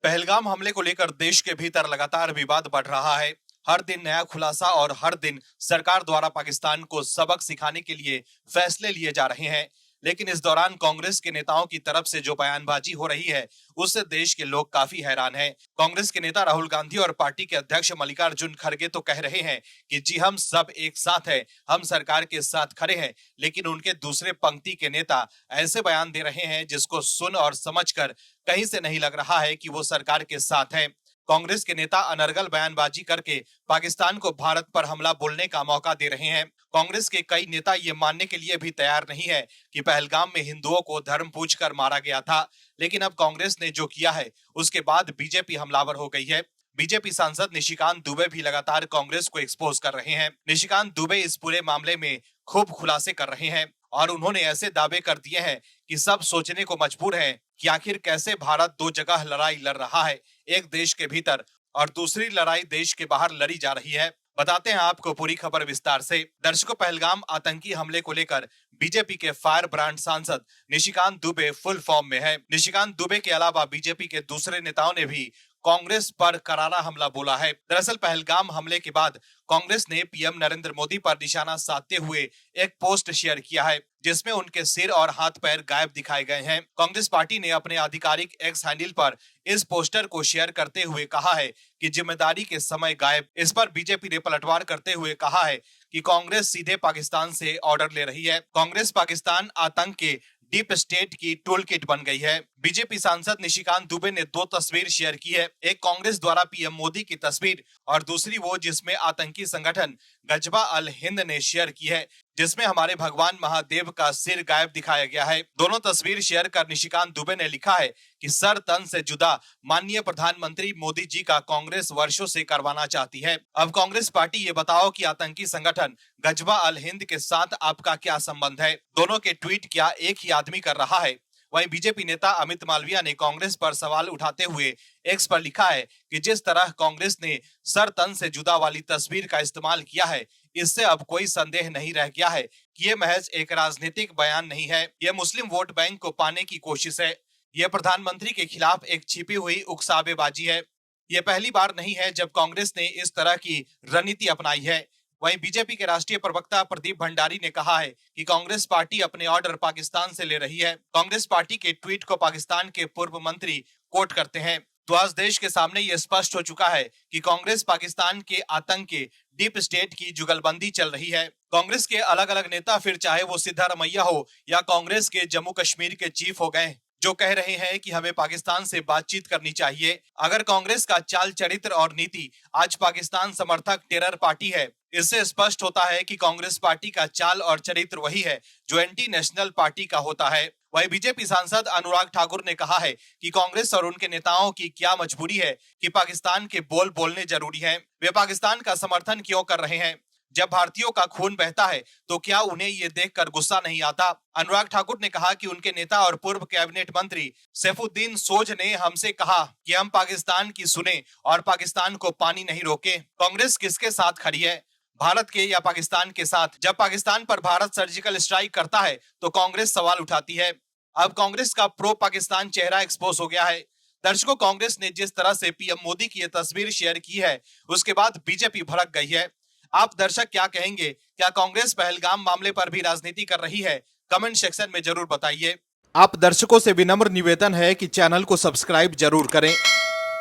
पहलगाम हमले को लेकर देश के भीतर लगातार विवाद बढ़ रहा है। हर दिन नया खुलासा और हर दिन सरकार द्वारा पाकिस्तान को सबक सिखाने के लिए फैसले लिए जा रहे हैं। लेकिन इस दौरान कांग्रेस के नेताओं की तरफ से जो बयानबाजी हो रही है, उससे देश के लोग काफी हैरान हैं। कांग्रेस के नेता राहुल गांधी और पार्टी के अध्यक्ष मल्लिकार्जुन खड़गे तो कह रहे हैं कि जी हम सब एक साथ हैं, हम सरकार के साथ खड़े हैं। लेकिन उनके दूसरे पंक्ति के नेता ऐसे बयान दे रहे हैं जिसको सुन और समझकर कहीं से नहीं लग रहा है कि वो सरकार के साथ हैं। कांग्रेस के नेता अनर्गल बयानबाजी करके पाकिस्तान को भारत पर हमला बोलने का मौका दे रहे हैं। कांग्रेस के कई नेता ये मानने के लिए भी तैयार नहीं है कि पहलगाम में हिंदुओं को धर्म पूछकर मारा गया था। लेकिन अब कांग्रेस ने जो किया है उसके बाद बीजेपी हमलावर हो गई है। बीजेपी सांसद निशिकांत दुबे भी लगातार कांग्रेस को एक्सपोज कर रहे हैं। निशिकांत दुबे इस पूरे मामले में खूब खुलासे कर रहे हैं और उन्होंने ऐसे दावे कर दिए हैं कि सब सोचने को मजबूर हैं कि आखिर कैसे भारत दो जगह लड़ाई लड़ रहा है, एक देश के भीतर और दूसरी लड़ाई देश के बाहर लड़ी जा रही है। बताते हैं आपको पूरी खबर विस्तार से। दर्शकों, पहलगाम आतंकी हमले को लेकर बीजेपी के फायर ब्रांड सांसद निशिकांत दुबे फुल फॉर्म में है। निशिकांत दुबे के अलावा बीजेपी के दूसरे नेताओं ने भी कांग्रेस पर करारा हमला बोला है। दरअसल पहलगाम हमले के बाद कांग्रेस ने पीएम नरेंद्र मोदी पर निशाना साधते हुए एक पोस्ट शेयर किया है जिसमें उनके सिर और हाथ पैर गायब दिखाए गए हैं। कांग्रेस पार्टी ने अपने आधिकारिक एक्स हैंडल पर इस पोस्टर को शेयर करते हुए कहा है कि जिम्मेदारी के समय गायब। इस पर बीजेपी ने पलटवार करते हुए कहा है कि कांग्रेस सीधे पाकिस्तान से ऑर्डर ले रही है। कांग्रेस पाकिस्तान आतंक के डीप स्टेट की टूल किट बन गई है। बीजेपी सांसद निशिकांत दुबे ने दो तस्वीर शेयर की है, एक कांग्रेस द्वारा पीएम मोदी की तस्वीर और दूसरी वो जिसमें आतंकी संगठन गजबा अल हिंद ने शेयर की है, जिसमें हमारे भगवान महादेव का सिर गायब दिखाया गया है। दोनों तस्वीर शेयर कर निशिकांत दुबे ने लिखा है कि सर तन से जुदा माननीय प्रधानमंत्री मोदी जी का कांग्रेस वर्षों से करवाना चाहती है। अब कांग्रेस पार्टी ये बताओ कि आतंकी संगठन गजबा अल हिंद के साथ आपका क्या संबंध है? दोनों के ट्वीट क्या एक ही आदमी कर रहा है? वहीं बीजेपी नेता अमित मालविया ने कांग्रेस पर सवाल उठाते हुए एक्स पर लिखा है कि जिस तरह कांग्रेस ने सर तन से जुदा वाली तस्वीर का इस्तेमाल किया है, इससे अब कोई संदेह नहीं रह गया है कि ये महज एक राजनीतिक बयान नहीं है, ये मुस्लिम वोट बैंक को पाने की कोशिश है। ये प्रधानमंत्री के खिलाफ एक छिपी हुई उकसावेबाजी है। ये पहली बार नहीं है जब कांग्रेस ने इस तरह की रणनीति अपनाई है। वहीं बीजेपी के राष्ट्रीय प्रवक्ता प्रदीप भंडारी ने कहा है कि कांग्रेस पार्टी अपने ऑर्डर पाकिस्तान से ले रही है। कांग्रेस पार्टी के ट्वीट को पाकिस्तान के पूर्व मंत्री कोट करते हैं। तो आज देश के सामने ये स्पष्ट हो चुका है कि कांग्रेस पाकिस्तान के आतंक के डीप स्टेट की जुगलबंदी चल रही है। कांग्रेस के अलग अलग नेता, फिर चाहे वो सिद्धारमैया हो या कांग्रेस के जम्मू कश्मीर के चीफ हो गए, जो कह रहे हैं कि हमें पाकिस्तान से बातचीत करनी चाहिए। अगर कांग्रेस का चाल चरित्र और नीति आज पाकिस्तान समर्थक टेरर पार्टी है, इससे स्पष्ट होता है कि कांग्रेस पार्टी का चाल और चरित्र वही है जो एंटी नेशनल पार्टी का होता है। वहीं बीजेपी सांसद अनुराग ठाकुर ने कहा है कि कांग्रेस और उनके नेताओं की क्या मजबूरी है कि पाकिस्तान के बोल बोलने जरूरी है। वे पाकिस्तान का समर्थन क्यों कर रहे हैं? जब भारतीयों का खून बहता है तो क्या उन्हें ये देखकर गुस्सा नहीं आता? अनुराग ठाकुर ने कहा कि उनके नेता और पूर्व कैबिनेट मंत्री सैफुद्दीन सोज ने हमसे कहा कि हम पाकिस्तान की सुने और पाकिस्तान को पानी नहीं रोके। कांग्रेस किसके साथ खड़ी है, भारत के या पाकिस्तान के साथ? जब पाकिस्तान पर भारत सर्जिकल स्ट्राइक करता है तो कांग्रेस सवाल उठाती है। अब कांग्रेस का प्रो पाकिस्तान चेहरा एक्सपोज हो गया है। दर्शकों, कांग्रेस ने जिस तरह से पीएम मोदी की ये तस्वीर शेयर की है, उसके बाद बीजेपी भड़क गई है। आप दर्शक क्या कहेंगे? क्या कांग्रेस पहलगाम मामले पर भी राजनीति कर रही है? कमेंट सेक्शन में जरूर बताइए। आप दर्शकों से विनम्र निवेदन है कि चैनल को सब्सक्राइब जरूर करें